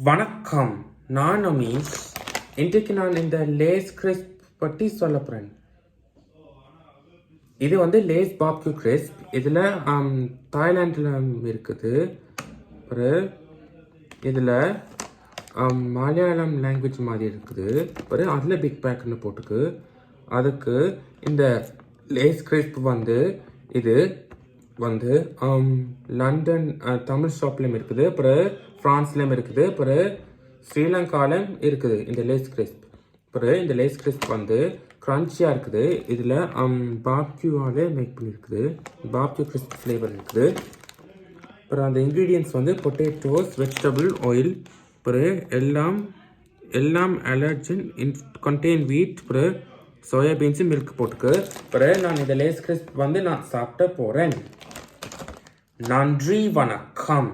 வணக்கம், நான் அமீஸ். இன்றைக்கு நான் இந்த லேஸ் கிறிஸ்ப் பற்றி சொல்ல போகிறேன். இது வந்து லேஸ் பாப்க்யூ கிறிஸ்ப். இதில் தாய்லாண்டில் இருக்குது. அப்புறம் இதில் மலையாளம் லாங்குவேஜ் மாதிரி இருக்குது. அப்புறம் அதில் பிக் பேக்குன்னு போட்டுக்கு. அதுக்கு இந்த லேஸ் கிறிஸ்ப் வந்து இது வந்து லண்டன் தமிழ் ஷாப்லேயும் இருக்குது. அப்புறம் ஃப்ரான்ஸ்லேயும் இருக்குது. அப்புறம் ஸ்ரீலங்காலையும் இருக்குது இந்த லேஸ் கிறிஸ்ப். அப்புறம் இந்த லேஸ் கிறிஸ்ப் வந்து க்ரன்ச்சியாக இருக்குது. இதில் பாப்க்யூவாலே மேக் பண்ணியிருக்குது. பாப்க்யூ கிறிஸ்ப் ஃப்ளேவர் இருக்குது. அப்புறம் அந்த இன்க்ரீடியன்ட்ஸ் வந்து பொட்டேட்டோஸ், வெஜிடபிள் ஆயில், அப்புறம் எல்லாம் அலர்ஜன் கண்டெயின் வீட், அப்புறம் சோயாபீன்ஸு மில்க் போட்டுக்கு. அப்புறம் நான் இந்த லேஸ் கிறிஸ்ப் வந்து நான் சாப்பிட போகிறேன். நன்றி, வணக்கம்.